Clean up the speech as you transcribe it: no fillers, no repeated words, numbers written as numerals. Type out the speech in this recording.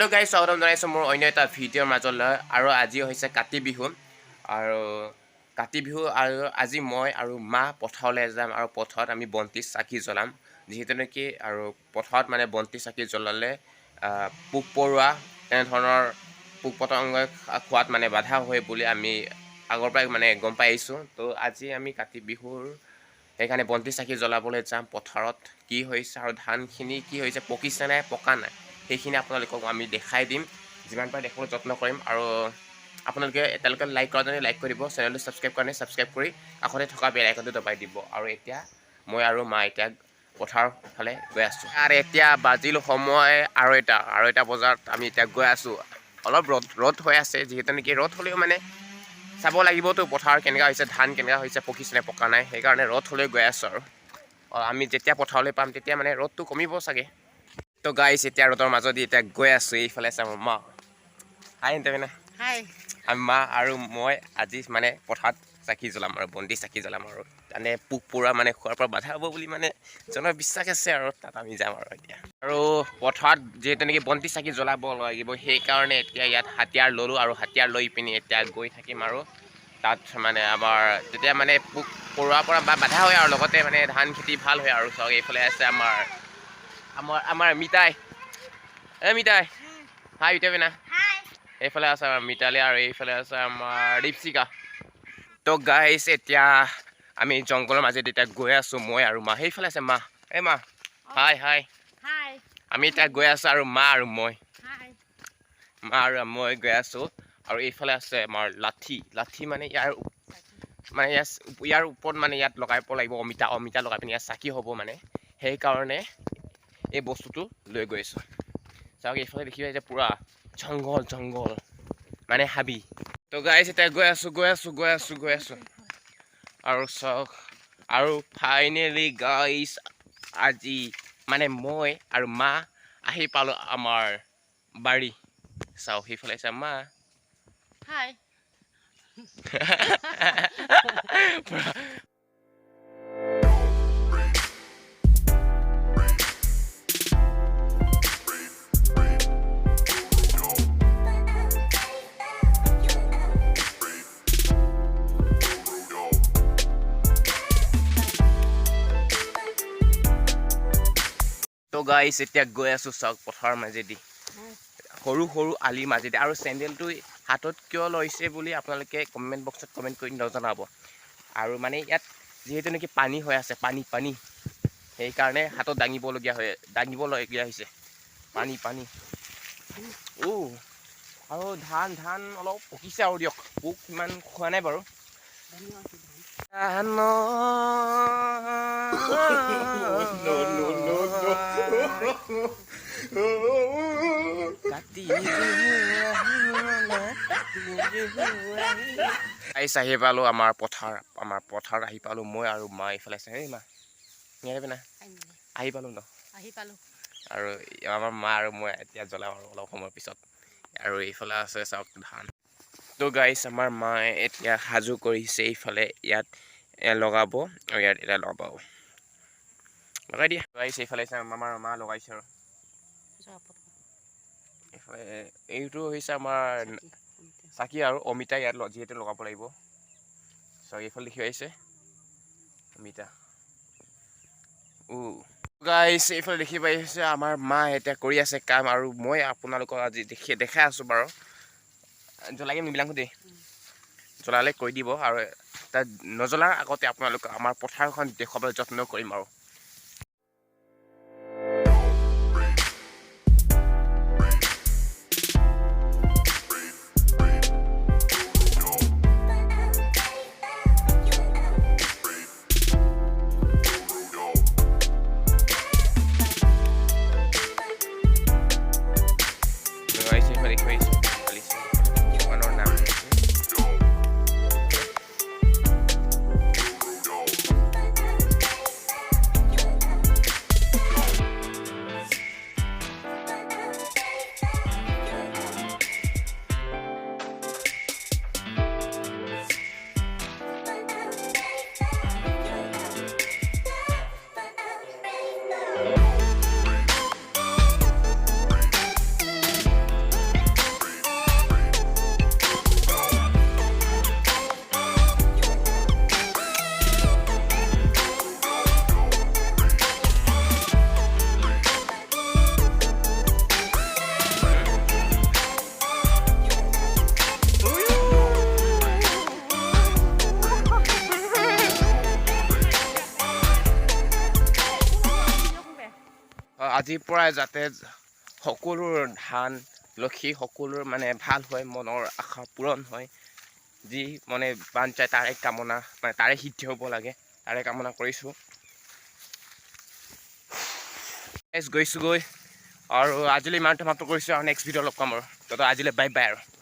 Hello guys, স্বাগতম জনাইছো মোৰ অন্য এটা ভিডিঅ'ৰ মাজলৈ আৰু আজি হৈছে কাতি বিহু আৰু কাতি বিহু আৰু আজি মই আৰু মা পথাৰলৈ যাম আৰু পথাৰত আমি বন্তি চাকি জ্বলাম যেহেতু নেকি আৰু পথাৰত মানে বন্তি চাকি জ্বলালে পোক পৰুৱা এনে ধৰণৰ পোক পতংগ খোৱাত মানে বাধা হয় বুলি আমি আগৰ পৰাই মানে গম পাই আহিছো তো আজি আমি কাতি বিহুৰ সেইকাৰণে বন্তি চাকি জ্বলাবলৈ যাম পথাৰত কি হৈছে আৰু ধানখিনি কি হৈছে পকিছে নাই পকা নাই সেইখিনি আপোনালোকক আমি দেখাই দিম যিমান পাৰে দেখাবলৈ যত্ন কৰিম আৰু আপোনালোকে এতিয়ালৈকে লাইক কৰা যদি লাইক কৰিব চেনেলটো ছাবস্ক্ৰাইব কৰা নাই ছাবস্ক্ৰাইব কৰি কাষতে থকা বেল আইকনটো দবাই দিব আৰু এতিয়া মই আৰু মা এতিয়া পথাৰৰ ফালে গৈ আছোঁ আৰু এতিয়া বাজিল সময় আৰু এটা বজাত আমি এতিয়া গৈ আছোঁ অলপ ৰ'দ হৈ আছে যিহেতু নেকি ৰ'দ হ'লেও মানে চাব লাগিবতো পথাৰ কেনেকুৱা হৈছে ধান কেনেকুৱা হৈছে পকিছে নে পকা নাই সেইকাৰণে ৰ'দ হ'লেও গৈ আছোঁ আৰু আমি যেতিয়া পথাৰলৈ পাম তেতিয়া মানে ৰ'দটো কমিব চাগে তো গাইছ এতিয়া ৰ'দৰ মাজত এতিয়া গৈ আছোঁ এইফালে আছে আমাৰ মা হাই এণ্টেনা হাই আমি মা আৰু মই আজি মানে পথাৰত চাকি জ্বলাম আৰু বন্তি চাকি জ্বলাম আৰু মানে পোক পৰুৱা মানে খোৱাৰ পৰা বাধা হ'ব বুলি মানে জনবিশ্বাস আছে আৰু তাত আমি যাম আৰু এতিয়া আৰু পথাৰত যিহেতু নেকি বন্তি চাকি জ্বলাব লাগিব সেইকাৰণে এতিয়া ইয়াত হাতীয়াৰ ল'লোঁ আৰু হাতীয়াৰ লৈ পিনি এতিয়া গৈ থাকিম আৰু তাত মানে আমাৰ তেতিয়া মানে পোক পৰুৱাৰ পৰা বাধা হয় আৰু লগতে মানে ধান খেতি ভাল হয় আৰু চাওক এইফালে আছে আমাৰ মিতাই মিতাই হাই মিতাই না এইফালে আছে আমাৰ মিতালী আৰু এইফালে আছে আমাৰ দীপশিকা তো গাইছ এতিয়া আমি জংঘলৰ মাজেদি এতিয়া গৈ আছোঁ মই আৰু মা সেইফালে আছে মা এই মা হাই হাই আমি এতিয়া গৈ আছোঁ আৰু মা আৰু মই গৈ আছোঁ আৰু এইফালে আছে আমাৰ লাঠি মানে ইয়াৰ ওপৰত মানে ইয়াত লগাই লাগিব অমিতা লগাই পিনি ইয়াত চাকি হ'ব মানে সেইকাৰণে এই বস্তুটো লৈ গৈ আছোঁ চাওক এইফালে দেখিবা যে পূৰা জংঘল মানে হাবি তো গাইছ এতিয়া গৈ আছোঁ আৰু চাওক আৰু ফাইনেলি গাইছ আজি মানে মই আৰু মা আহি পালোঁ আমাৰ বাৰী চাওক সেইফালে আছে মা হাই তো গাইছ এতিয়া গৈ আছোঁ চাওক পথাৰৰ মাজেদি সৰু আলিৰ মাজেদি আৰু চেণ্ডেলটো হাতত কিয় লৈছে বুলি আপোনালোকে কমেণ্ট বক্সত কমেণ্ট কৰি নজনাব আৰু মানে ইয়াত যিহেতু নেকি পানী হৈ আছে পানী সেইকাৰণে হাতত দাঙিবলগীয়া হৈছে পানী আৰু ধান অলপ পকিছে আৰু দিয়ক পোক ইমান খোৱা নাই বাৰু আহি পালোঁ আমাৰ পথাৰত আহি পালোঁ মই আৰু মা এইফালে আছে এই মা না আহি পালোঁ আৰু আমাৰ মা আৰু মই এতিয়া জ্বলাম আৰু অলপ সময়ৰ পিছত আৰু এইফালে আছে চাওক ধান তো গাইছ আমাৰ মায়ে এতিয়া সাজু কৰিছে এইফালে ইয়াত লগাব আৰু ইয়াত এতিয়া লগাই দিয়া গাইছ এইফালে আমাৰ মা লগাইছে আৰু এইফালে এইটো হৈছে আমাৰ চাকি আৰু অমিতা ইয়াত যিহেতু লগাব লাগিব চাওক এইফালে দেখি আহিছে অমিতা গাইছ এইফালে দেখি পাইছে আমাৰ মা এতিয়া কৰি আছে কাম আৰু মই আপোনালোকক আজি দেখাই আছোঁ বাৰু জ্বলাই নিবিলাকো দেই জ্বলালে কৈ দিব আৰু তাত নজ্বলাৰ আগতে আপোনালোকক আমাৰ পথাৰখন দেখুৱাবলৈ যত্ন কৰিম আৰু আজিৰ পৰাই যাতে সকলোৰ ধান লক্ষী সকলোৰ মানে ভাল হয়, মনৰ আশা পূৰণ হয়, যি মানে বান যায় তাৰে কামনা মানে তাৰে সিদ্ধি হ'ব লাগে, তাৰে কামনা কৰিছোঁ। গৈছোঁ গৈ আৰু আজিলৈ ইমানটো মাত্ৰ কৰিছোঁ আৰু নেক্সট ভিডিঅ' লগ পাম আৰু আজিলৈ বাই বাই আৰু।